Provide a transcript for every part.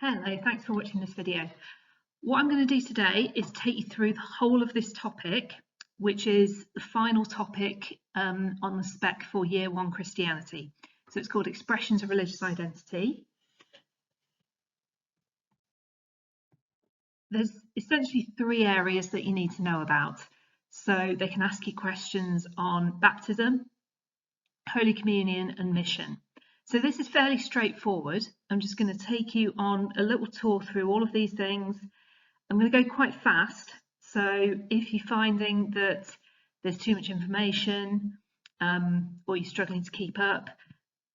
Hello, thanks for watching this video. What I'm going to do today is take you through the whole of this topic, which is the final topic on the spec for Year 1 Christianity. So it's called Expressions of Religious Identity. There's essentially three areas that you need to know about. So they can ask you questions on baptism, Holy Communion and mission. So this is fairly straightforward. I'm just going to take you on a little tour through all of these things. I'm going to go quite fast. So if you're finding that there's too much information or you're struggling to keep up,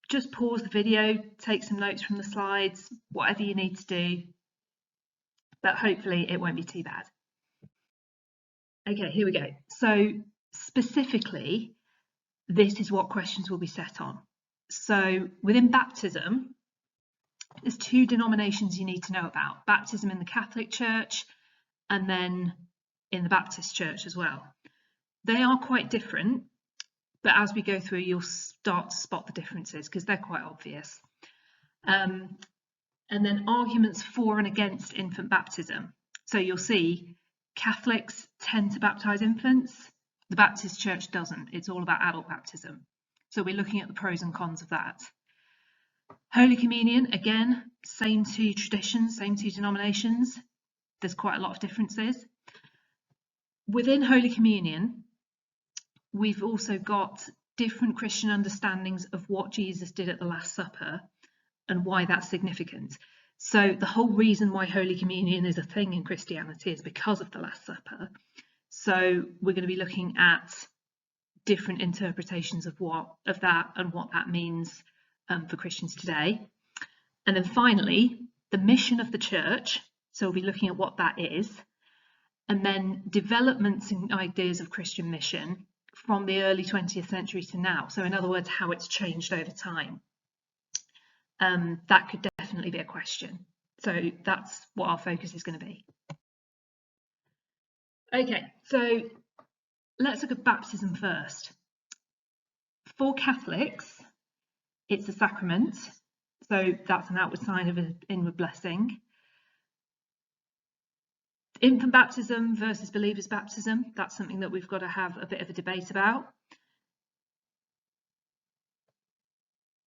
just pause the video, take some notes from the slides, whatever you need to do. But hopefully it won't be too bad. Okay, here we go. So specifically, this is what questions will be set on. So within baptism, there's two denominations you need to know about: baptism in the Catholic Church and then in the Baptist Church as well. They are quite different, but as we go through, you'll start to spot the differences because they're quite obvious. And then arguments for and against infant baptism. So you'll see Catholics tend to baptize infants. The Baptist Church doesn't. It's all about adult baptism. So we're looking at the pros and cons of that. Holy Communion, again, same two traditions, same two denominations. There's quite a lot of differences. Within Holy Communion, we've also got different Christian understandings of what Jesus did at the Last Supper and why that's significant. So the whole reason why Holy Communion is a thing in Christianity is because of the Last Supper. So we're going to be looking at different interpretations of that and what that means for Christians today. And then finally, the mission of the church. So we'll be looking at what that is. And then developments in ideas of Christian mission from the early 20th century to now. So in other words, how it's changed over time. That could definitely be a question. So that's what our focus is going to be. Okay, so let's look at baptism first. For Catholics, it's a sacrament, so that's an outward sign of an inward blessing. Infant baptism versus believers' baptism, that's something that we've got to have a bit of a debate about.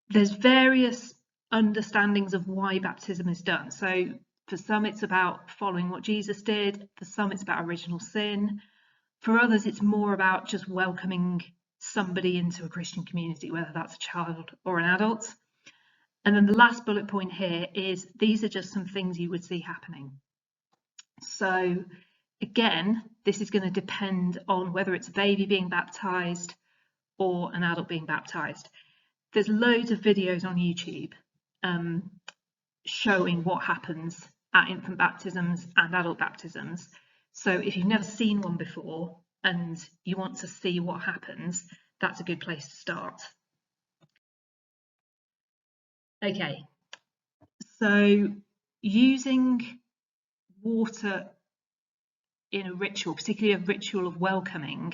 There's various understandings of why baptism is done. So for some, it's about following what Jesus did. For some, it's about original sin. For others, it's more about just welcoming somebody into a Christian community, whether that's a child or an adult. And then the last bullet point here is these are just some things you would see happening. So again, this is going to depend on whether it's a baby being baptized or an adult being baptized. There's loads of videos on YouTube showing what happens at infant baptisms and adult baptisms. So if you've never seen one before and you want to see what happens, that's a good place to start. Okay, so using water in a ritual, particularly a ritual of welcoming,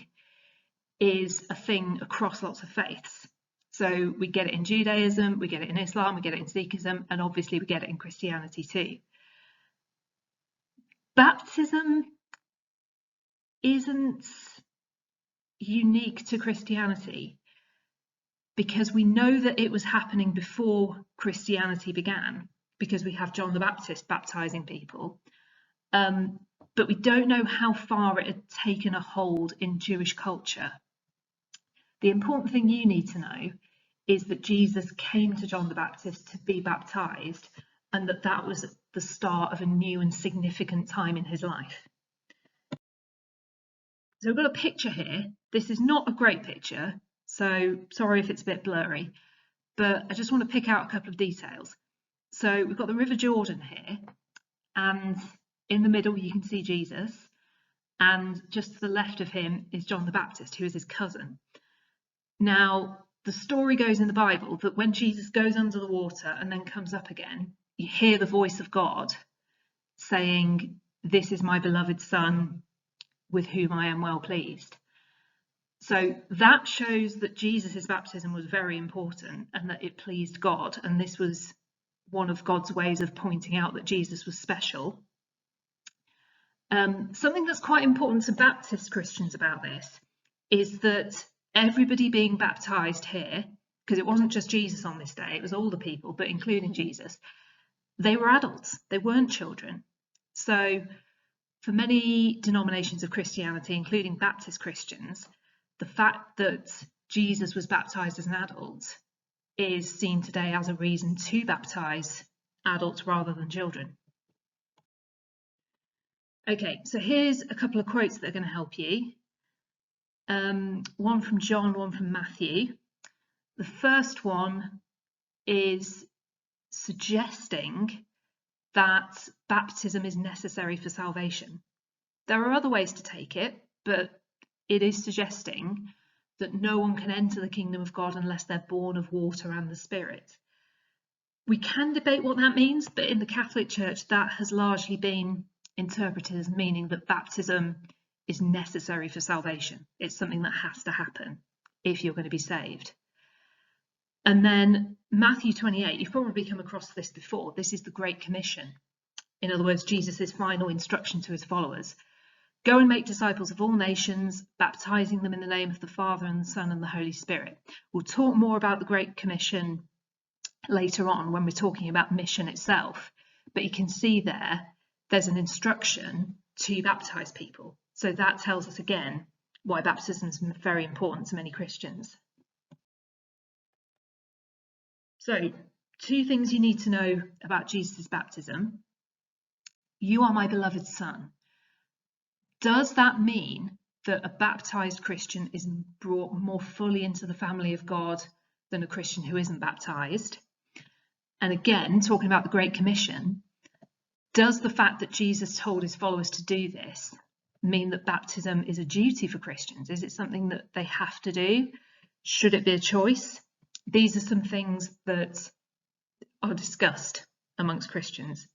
is a thing across lots of faiths. So we get it in Judaism, we get it in Islam, we get it in Sikhism, and obviously we get it in Christianity too. Baptism isn't unique to Christianity because we know that it was happening before Christianity began, because we have John the Baptist baptizing people, but we don't know how far it had taken a hold in Jewish culture. The important thing you need to know is that Jesus came to John the Baptist to be baptized, and that was the start of a new and significant time in his life. So we've got a picture here. This is not a great picture, so sorry if it's a bit blurry, but I just want to pick out a couple of details. So we've got the River Jordan here, and in the middle you can see Jesus, and just to the left of him is John the Baptist, who is his cousin. Now, the story goes in the Bible that when Jesus goes under the water and then comes up again, you hear the voice of God saying, "This is my beloved Son, with whom I am well pleased." So that shows that Jesus' baptism was very important and that it pleased God, and this was one of God's ways of pointing out that Jesus was special. Something that's quite important to Baptist Christians about this is that everybody being baptized here, because it wasn't just Jesus on this day, it was all the people, but including Jesus, they were adults, they weren't children. So for many denominations of Christianity, including Baptist Christians, the fact that Jesus was baptized as an adult is seen today as a reason to baptize adults rather than children. Okay, so here's a couple of quotes that are going to help you. One from John, one from Matthew. The first one is suggesting that baptism is necessary for salvation. There are other ways to take it, but it is suggesting that no one can enter the kingdom of God unless they're born of water and the Spirit. We can debate what that means, but in the Catholic Church, that has largely been interpreted as meaning that baptism is necessary for salvation. It's something that has to happen if you're going to be saved. And then Matthew 28, you've probably come across this before. This is the Great Commission. In other words, Jesus' final instruction to his followers. Go and make disciples of all nations, baptizing them in the name of the Father and the Son and the Holy Spirit. We'll talk more about the Great Commission later on when we're talking about mission itself. But you can see there's an instruction to baptize people. So that tells us again why baptism is very important to many Christians. So 2 things you need to know about Jesus' baptism. You are my beloved Son. Does that mean that a baptized Christian is brought more fully into the family of God than a Christian who isn't baptized? And again, talking about the Great Commission, does the fact that Jesus told his followers to do this mean that baptism is a duty for Christians? Is it something that they have to do? Should it be a choice? These are some things that are discussed amongst Christians.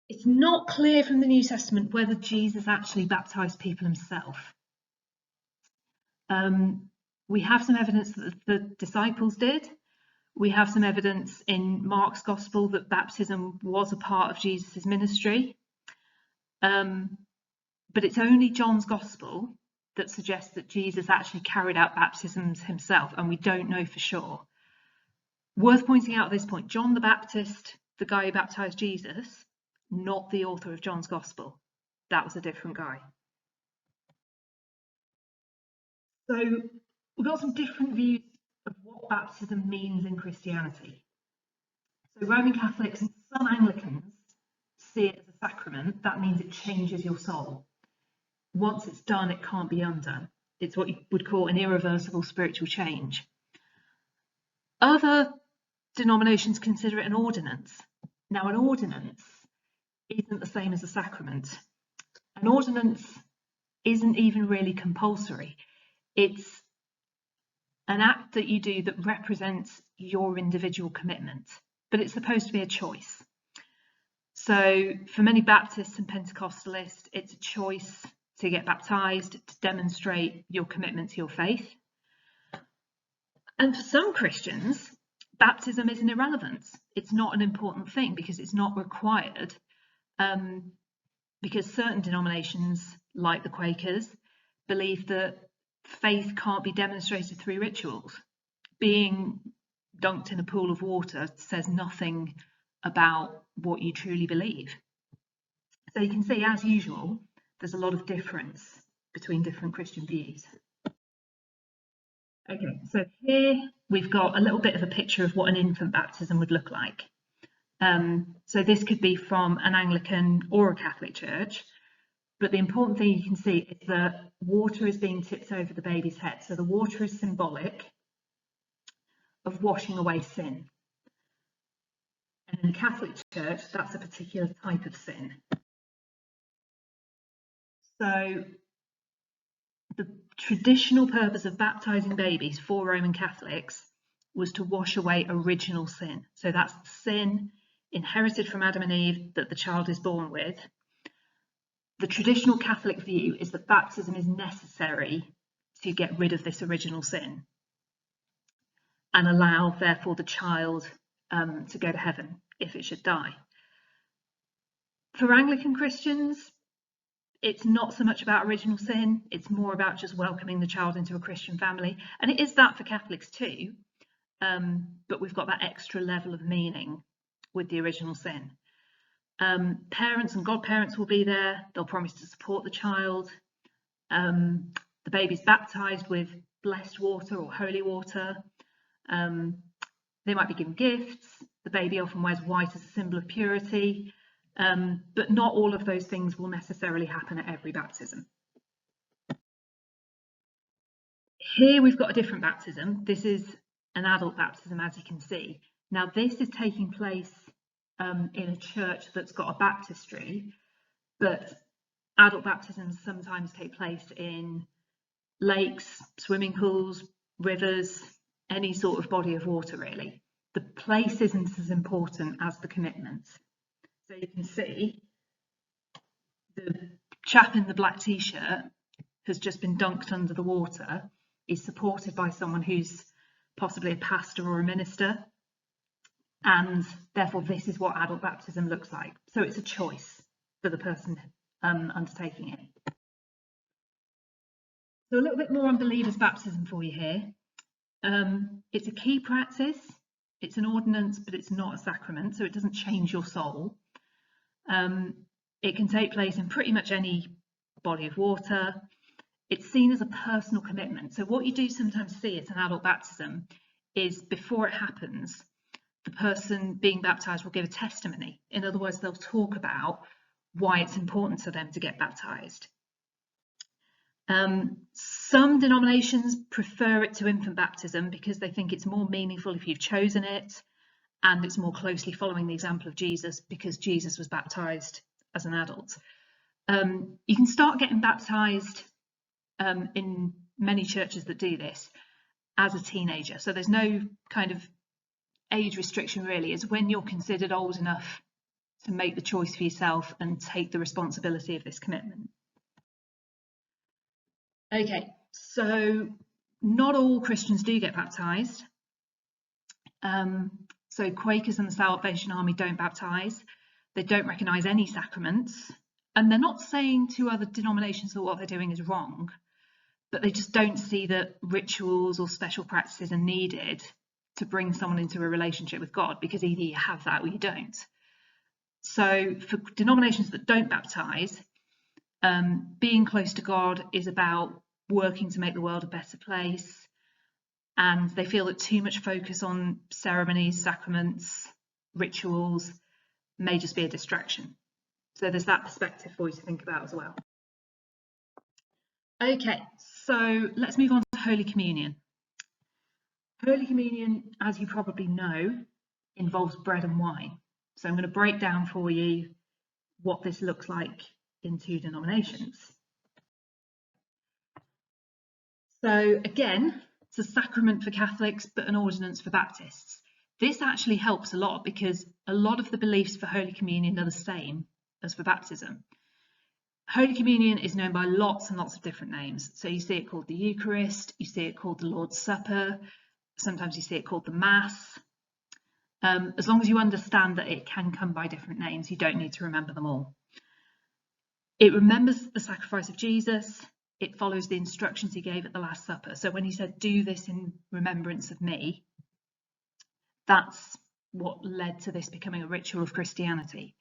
It's not clear from the New Testament whether Jesus actually baptized people himself. We have some evidence that the disciples did. We have some evidence in Mark's Gospel that baptism was a part of Jesus' ministry. But it's only John's Gospel that suggests that Jesus actually carried out baptisms himself, and we don't know for sure. Worth pointing out at this point, John the Baptist, the guy who baptized Jesus, not the author of John's Gospel. That was a different guy. So we've got some different views of what baptism means in Christianity. So Roman Catholics and some Anglicans see it as a sacrament. That means it changes your soul. Once it's done, it can't be undone. It's what you would call an irreversible spiritual change. Other denominations consider it an ordinance. Now, an ordinance isn't the same as a sacrament. An ordinance isn't even really compulsory. It's an act that you do that represents your individual commitment, but it's supposed to be a choice. So for many Baptists and Pentecostalists, it's a choice to get baptized, to demonstrate your commitment to your faith. And for some Christians, baptism is an irrelevance. It's not an important thing because it's not required, because certain denominations, like the Quakers, believe that faith can't be demonstrated through rituals. Being dunked in a pool of water says nothing about what you truly believe. So you can see, as usual, there's a lot of difference between different Christian views. Okay, so here we've got a little bit of a picture of what an infant baptism would look like. So this could be from an Anglican or a Catholic church, but the important thing you can see is that water is being tipped over the baby's head. So the water is symbolic of washing away sin. And in the Catholic Church, that's a particular type of sin. So the traditional purpose of baptizing babies for Roman Catholics was to wash away original sin. So that's the sin inherited from Adam and Eve that the child is born with. The traditional Catholic view is that baptism is necessary to get rid of this original sin. and allow, therefore, the child to go to heaven if it should die. For Anglican Christians, it's not so much about original sin, it's more about just welcoming the child into a Christian family. And it is that for Catholics too, but we've got that extra level of meaning with the original sin. Parents and godparents will be there, they'll promise to support the child. The baby's baptised with blessed water or holy water. They might be given gifts. The baby often wears white as a symbol of purity. But not all of those things will necessarily happen at every baptism. Here we've got a different baptism. This is an adult baptism, as you can see. Now this is taking place in a church that's got a baptistry, but adult baptisms sometimes take place in lakes, swimming pools, rivers, any sort of body of water really. The place isn't as important as the commitment. So you can see the chap in the black t-shirt has just been dunked under the water. He's supported by someone who's possibly a pastor or a minister, and therefore this is what adult baptism looks like. So it's a choice for the person undertaking it. So a little bit more on believers' baptism for you here. It's a key practice, it's an ordinance, but it's not a sacrament, so it doesn't change your soul. It can take place in pretty much any body of water. It's seen as a personal commitment. So what you do sometimes see at an adult baptism is before it happens, the person being baptised will give a testimony. In other words, they'll talk about why it's important to them to get baptised. Some denominations prefer it to infant baptism because they think it's more meaningful if you've chosen it, and it's more closely following the example of Jesus because Jesus was baptised as an adult. You can start getting baptised in many churches that do this as a teenager. So there's no kind of age restriction really. It's when you're considered old enough to make the choice for yourself and take the responsibility of this commitment. Okay, so not all Christians do get baptised. So Quakers and the Salvation Army don't baptise. They don't recognise any sacraments. And they're not saying to other denominations that what they're doing is wrong, but they just don't see that rituals or special practices are needed to bring someone into a relationship with God, because either you have that or you don't. So for denominations that don't baptise, being close to God is about working to make the world a better place, and they feel that too much focus on ceremonies, sacraments, rituals may just be a distraction. So there's that perspective for you to think about as well. Okay, so let's move on to Holy Communion. Holy Communion, as you probably know, involves bread and wine. So I'm going to break down for you what this looks like in two denominations. So again, it's a sacrament for Catholics, but an ordinance for Baptists. This actually helps a lot because a lot of the beliefs for Holy Communion are the same as for baptism. Holy Communion is known by lots and lots of different names. So you see it called the Eucharist, you see it called the Lord's Supper, sometimes you see it called the Mass. As long as you understand that it can come by different names, you don't need to remember them all. It remembers the sacrifice of Jesus. It follows the instructions he gave at the Last Supper. So when he said, "Do this in remembrance of me," that's what led to this becoming a ritual of Christianity.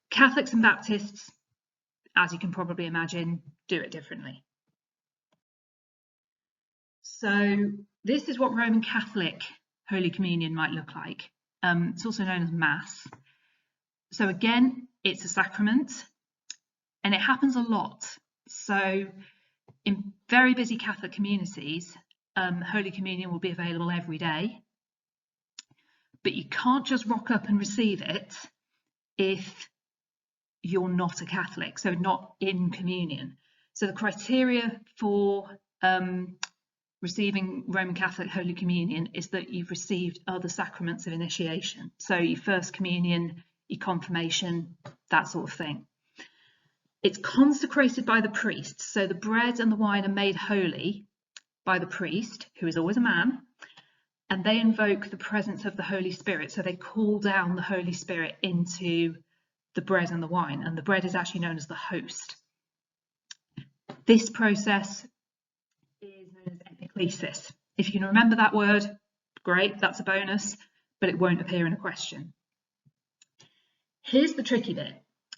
Catholics and Baptists, as you can probably imagine, do it differently. So this is what Roman Catholic Holy Communion might look like. It's also known as Mass. So again, it's a sacrament, and it happens a lot. So in very busy Catholic communities, Holy Communion will be available every day, but you can't just rock up and receive it if you're not a Catholic, so not in communion. So the criteria for receiving Roman Catholic Holy Communion is that you've received other sacraments of initiation. So your First Communion, your confirmation, that sort of thing. It's consecrated by the priest. So the bread and the wine are made holy by the priest, who is always a man, and they invoke the presence of the Holy Spirit. So they call down the Holy Spirit into the bread and the wine, and the bread is actually known as the host. This process is known as epiclesis. If you can remember that word, great, that's a bonus, but it won't appear in a question. Here's the tricky bit.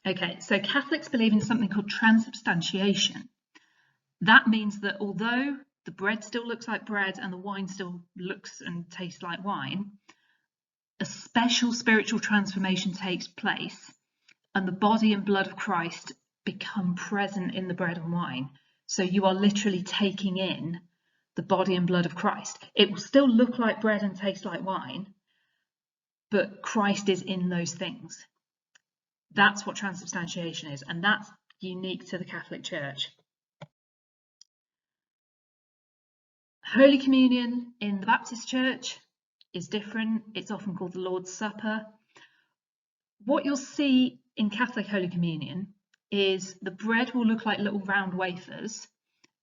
Okay, so Catholics believe in something called transubstantiation. That means that although the bread still looks like bread and the wine still looks and tastes like wine, a special spiritual transformation takes place and the body and blood of Christ become present in the bread and wine. So you are literally taking in the body and blood of Christ. It will still look like bread and taste like wine, but Christ is in those things. That's what transubstantiation is, and that's unique to the Catholic Church. Holy Communion in the Baptist Church is different. It's often called the Lord's Supper. What you'll see in Catholic Holy Communion is the bread will look like little round wafers,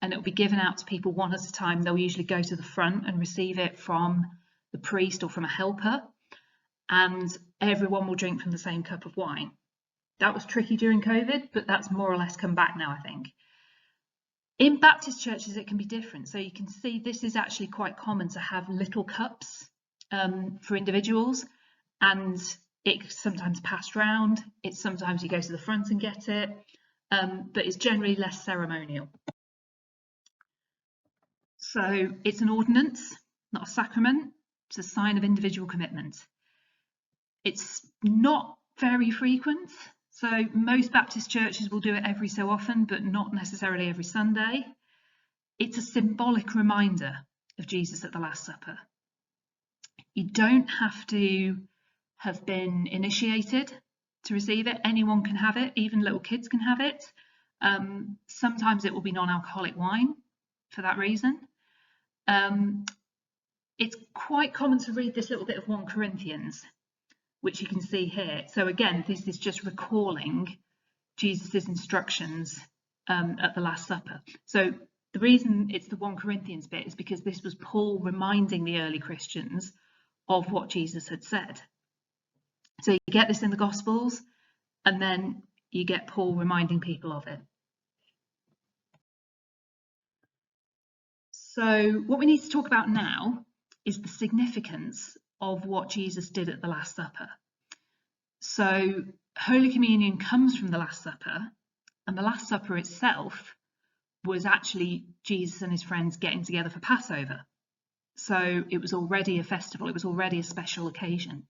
and it will be given out to people one at a time. They'll usually go to the front and receive it from the priest or from a helper, and everyone will drink from the same cup of wine. That was tricky during COVID, but that's more or less come back now, I think. In Baptist churches, it can be different. So you can see this is actually quite common to have little cups for individuals, and it's sometimes passed round. It's sometimes you go to the front and get it, but it's generally less ceremonial. So it's an ordinance, not a sacrament. It's a sign of individual commitment. It's not very frequent. So most Baptist churches will do it every so often, but not necessarily every Sunday. It's a symbolic reminder of Jesus at the Last Supper. You don't have to have been initiated to receive it. Anyone can have it, even little kids can have it. Sometimes it will be non-alcoholic wine for that reason. It's quite common to read this little bit of 1 Corinthians, which you can see here. So again, this is just recalling Jesus's instructions at the Last Supper. So the reason it's the 1 Corinthians bit is because this was Paul reminding the early Christians of what Jesus had said. So you get this in the Gospels, and then you get Paul reminding people of it. So what we need to talk about now is the significance of what Jesus did at the Last Supper. So Holy Communion comes from the Last Supper, and the Last Supper itself was actually Jesus and his friends getting together for Passover. So it was already a festival, it was already a special occasion.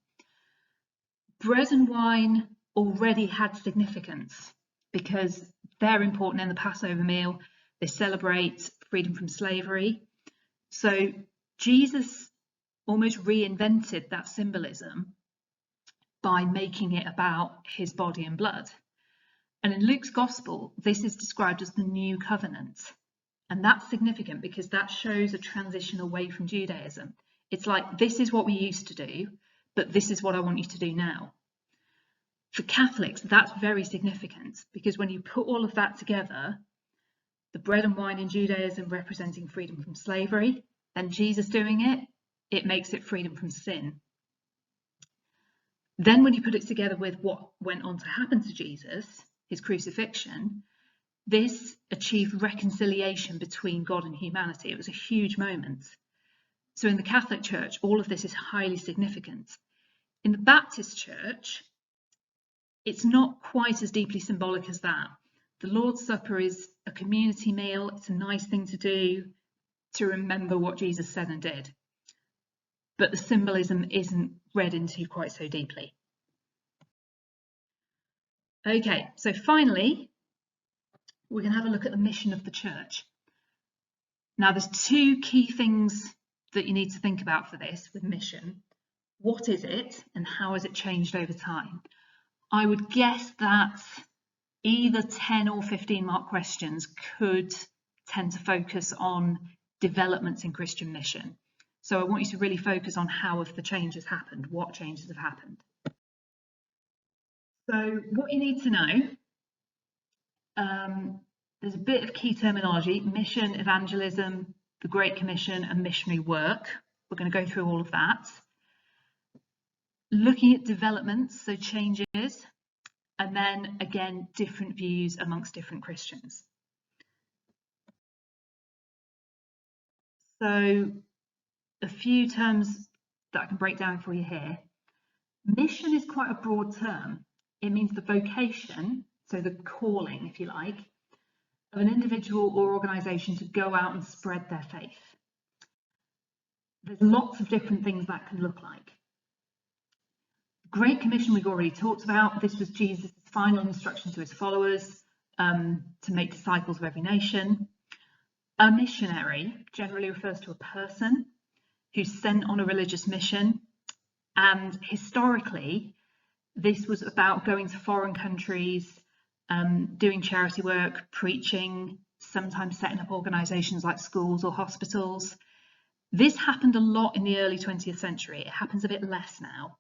Bread and wine already had significance because they're important in the Passover meal. They celebrate freedom from slavery. So Jesus almost reinvented that symbolism by making it about his body and blood. And in Luke's Gospel, this is described as the new covenant. And that's significant because that shows a transition away from Judaism. It's like, this is what we used to do, but this is what I want you to do now. For Catholics, that's very significant because when you put all of that together, the bread and wine in Judaism representing freedom from slavery, and Jesus doing it, it makes it freedom from sin. Then when you put it together with what went on to happen to Jesus, his crucifixion, this achieved reconciliation between God and humanity. It was a huge moment. So in the Catholic Church, all of this is highly significant. In the Baptist Church, it's not quite as deeply symbolic as that. The Lord's Supper is a community meal. It's a nice thing to do to remember what Jesus said and did. But the symbolism isn't read into quite so deeply. Okay, so finally, we're going to have a look at the mission of the church. Now, there's 2 key things that you need to think about for this with mission. What is it and how has it changed over time? I would guess that either 10 or 15 mark questions could tend to focus on developments in Christian mission. So I want you to really focus on how have the changes happened, what changes have happened. So what you need to know, there's a bit of key terminology: mission, evangelism, the Great Commission, and missionary work. We're going to go through all of that. Looking at developments, so changes, and then again, different views amongst different Christians. So a few terms that I can break down for you here. Mission is quite a broad term. It means the vocation, so the calling, if you like, of an individual or organisation to go out and spread their faith. There's lots of different things that can look like. Great Commission we've already talked about. This was Jesus' final instruction to his followers to make disciples of every nation. A missionary generally refers to a person who's sent on a religious mission, and historically this was about going to foreign countries, doing charity work, preaching, sometimes setting up organisations like schools or hospitals. This happened a lot in the early 20th century. It happens a bit less now.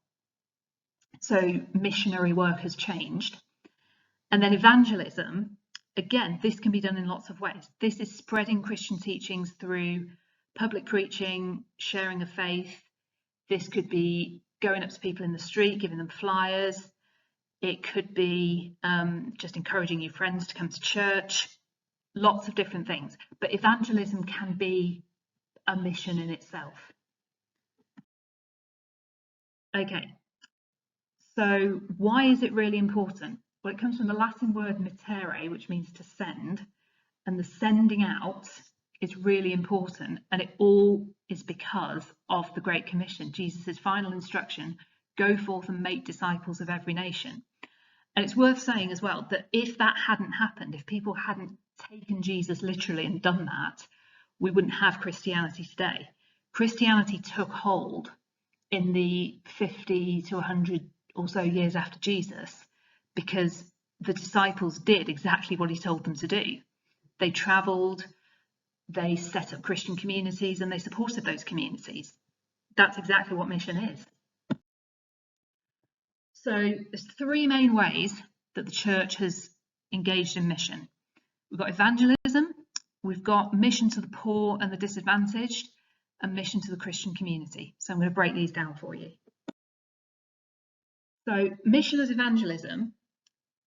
So missionary work has changed. And then evangelism, again, this can be done in lots of ways. This is spreading Christian teachings through public preaching, sharing of faith. This could be going up to people in the street, giving them flyers. It could be just encouraging your friends to come to church. Lots of different things. But evangelism can be a mission in itself. Okay. So why is it really important? Well, it comes from the Latin word mittere, which means to send, and the sending out is really important, and it all is because of the Great Commission, Jesus' final instruction, go forth and make disciples of every nation. And it's worth saying as well that if that hadn't happened, if people hadn't taken Jesus literally and done that, we wouldn't have Christianity today. Christianity took hold in the 50 to 100 or so years after Jesus, because the disciples did exactly what he told them to do. They travelled, they set up Christian communities, and they supported those communities. That's exactly what mission is. So there's three main ways that the church has engaged in mission. We've got evangelism, we've got mission to the poor and the disadvantaged, and mission to the Christian community. So I'm going to break these down for you. So mission as evangelism,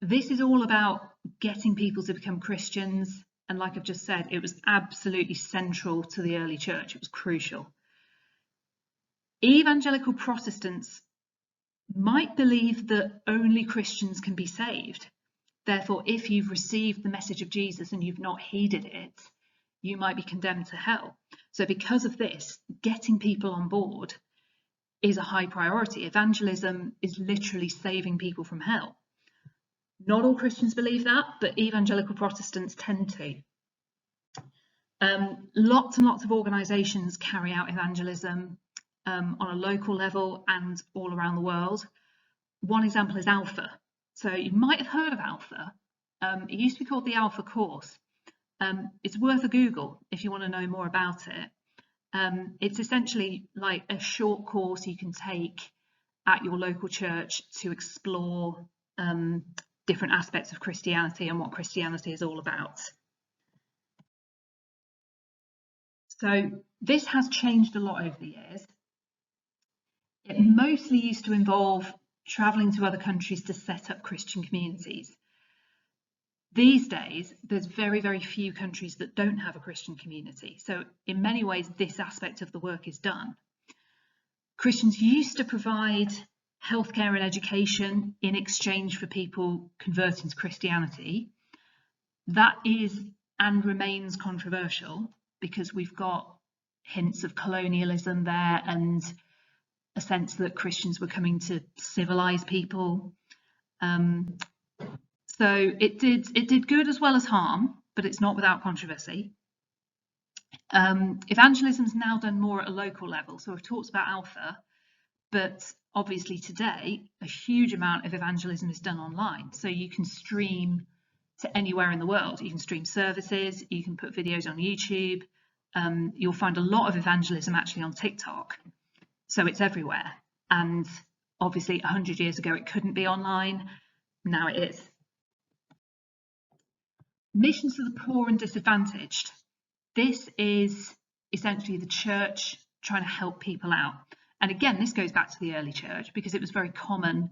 this is all about getting people to become Christians. And like I've just said, it was absolutely central to the early church. It was crucial. Evangelical Protestants might believe that only Christians can be saved. Therefore, if you've received the message of Jesus and you've not heeded it, you might be condemned to hell. So because of this, getting people on board is a high priority. Evangelism is literally saving people from hell. Not all Christians believe that, but evangelical Protestants tend to. Lots and lots of organisations carry out evangelism on a local level and all around the world. One example is Alpha. So you might have heard of Alpha. It used to be called the Alpha course. It's worth a Google if you want to know more about it. It's essentially like a short course you can take at your local church to explore different aspects of Christianity and what Christianity is all about. So this has changed a lot over the years. It mostly used to involve travelling to other countries to set up Christian communities. These days, there's very, very few countries that don't have a Christian community. So in many ways, this aspect of the work is done. Christians used to provide healthcare and education in exchange for people converting to Christianity. That is and remains controversial because we've got hints of colonialism there and a sense that Christians were coming to civilize people. So it did good as well as harm, but it's not without controversy. Evangelism is now done more at a local level. So we've talked about Alpha, but obviously today a huge amount of evangelism is done online. So you can stream to anywhere in the world. You can stream services, you can put videos on YouTube. You'll find a lot of evangelism actually on TikTok. So it's everywhere. And obviously 100 years ago it couldn't be online. Now it is. Missions to the poor and disadvantaged. This is essentially the church trying to help people out. And again, this goes back to the early church because it was very common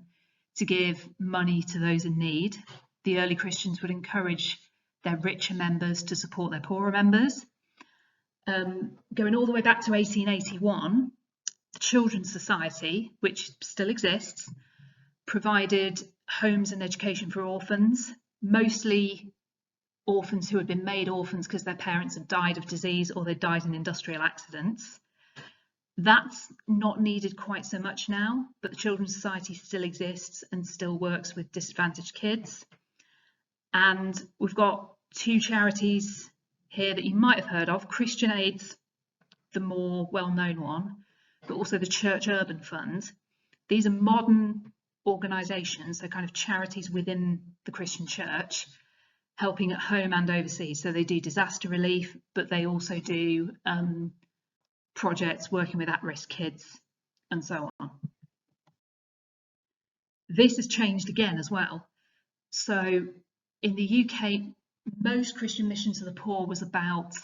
to give money to those in need. The early Christians would encourage their richer members to support their poorer members. Going all the way back to 1881, the Children's Society, which still exists, provided homes and education for orphans, mostly orphans who had been made orphans because their parents had died of disease or they died in industrial accidents. That's not needed quite so much now, but the Children's Society still exists and still works with disadvantaged kids. And we've got two charities here that you might have heard of. Christian Aid's the more well-known one, but also the Church Urban Fund. These are modern organisations, so kind of charities within the Christian church, helping at home and overseas. So they do disaster relief, but they also do projects working with at-risk kids and so on. This has changed again as well. So in the UK, most Christian mission to the poor was about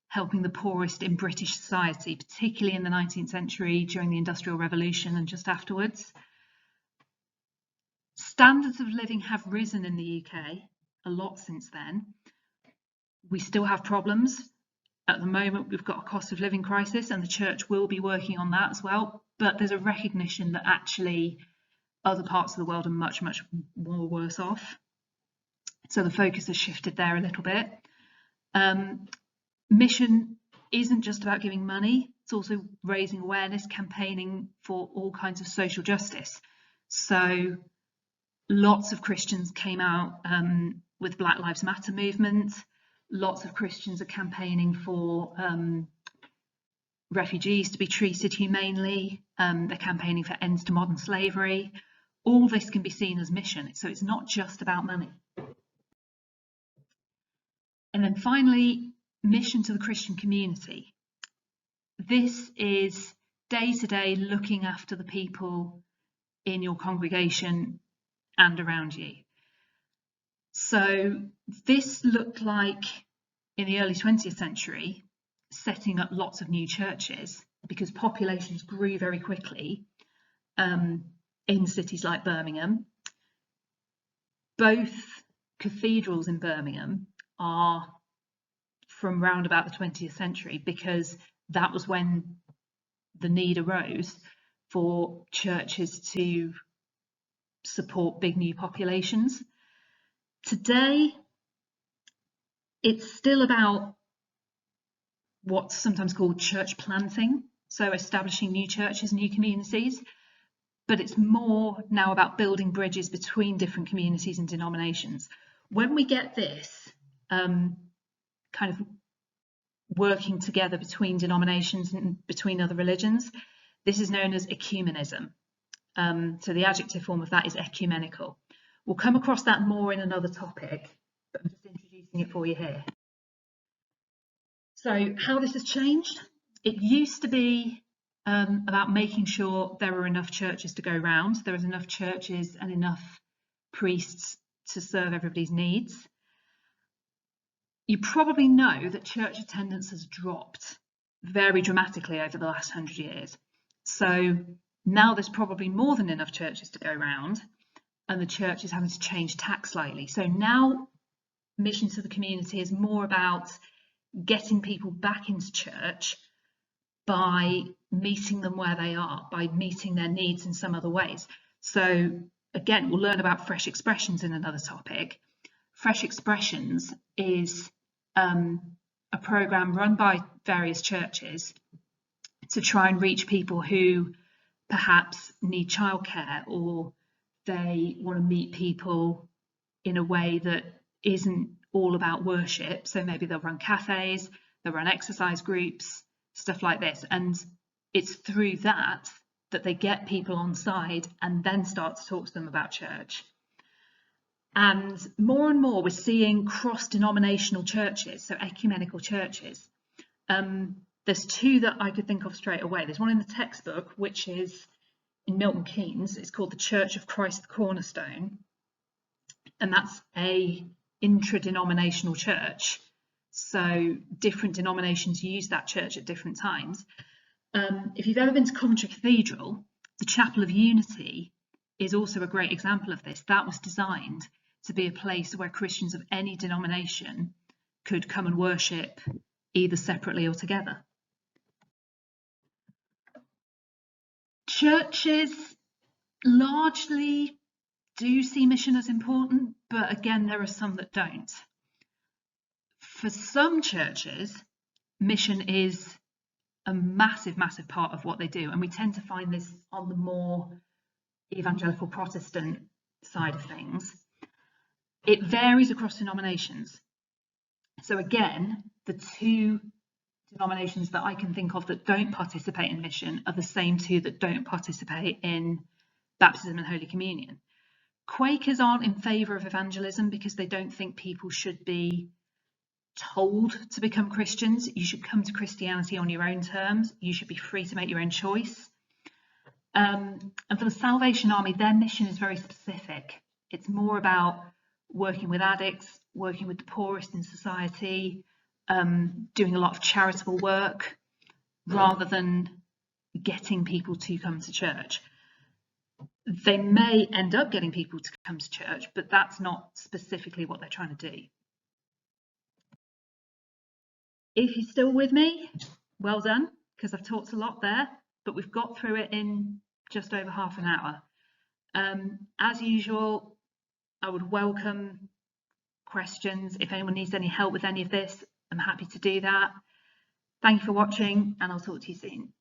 helping the poorest in British society, particularly in the 19th century during the Industrial Revolution and just afterwards. Standards of living have risen in the UK a lot since then. We still have problems. At the moment, we've got a cost of living crisis, and the church will be working on that as well. But there's a recognition that actually other parts of the world are much, much more worse off. So the focus has shifted there a little bit. Mission isn't just about giving money, it's also raising awareness, campaigning for all kinds of social justice. So lots of Christians came out with Black Lives Matter movement. Lots of Christians are campaigning for refugees to be treated humanely. They're campaigning for ends to modern slavery. All this can be seen as mission, so it's not just about money. And then finally, mission to the Christian community. This is day-to-day looking after the people in your congregation and around you. So this looked like, in the early 20th century, setting up lots of new churches because populations grew very quickly in cities like Birmingham. Both cathedrals in Birmingham are from round about the 20th century because that was when the need arose for churches to support big new populations. Today, it's still about what's sometimes called church planting, so establishing new churches, new communities, but it's more now about building bridges between different communities and denominations. When we get this kind of working together between denominations and between other religions, this is known as ecumenism. So the adjective form of that is ecumenical. We'll come across that more in another topic, but I'm just introducing it for you here. So how this has changed? It used to be about making sure there were enough churches to go round. There was enough churches and enough priests to serve everybody's needs. You probably know that church attendance has dropped very dramatically over the last 100 years. So now there's probably more than enough churches to go round, and the church is having to change tack slightly. So now mission to the community is more about getting people back into church by meeting them where they are, by meeting their needs in some other ways. So again, we'll learn about Fresh Expressions in another topic. Fresh Expressions is a program run by various churches to try and reach people who perhaps need childcare, or they want to meet people in a way that isn't all about worship. So maybe they'll run cafes, they'll run exercise groups, stuff like this. And it's through that that they get people on side and then start to talk to them about church. And more we're seeing cross-denominational churches, so ecumenical churches. There's two that I could think of straight away. There's one in the textbook, which is in Milton Keynes. It's called the Church of Christ the Cornerstone. And that's a intra-denominational church. So different denominations use that church at different times. If you've ever been to Coventry Cathedral, the Chapel of Unity is also a great example of this. That was designed to be a place where Christians of any denomination could come and worship either separately or together. Churches largely do see mission as important, but again, there are some that don't. For some churches, mission is a massive, massive part of what they do, and we tend to find this on the more evangelical Protestant side of things. It varies across denominations. So again, the two denominations that I can think of that don't participate in mission are the same two that don't participate in baptism and Holy Communion. Quakers aren't in favour of evangelism because they don't think people should be told to become Christians. You should come to Christianity on your own terms. You should be free to make your own choice. And for the Salvation Army, their mission is very specific. It's more about working with addicts, working with the poorest in society, doing a lot of charitable work, rather than getting people to come to church. They may end up getting people to come to church, but that's not specifically what they're trying to do. If you're still with me, well done, because I've talked a lot there, but we've got through it in just over half an hour. As usual, I would welcome questions. If anyone needs any help with any of this, I'm happy to do that. Thank you for watching, and I'll talk to you soon.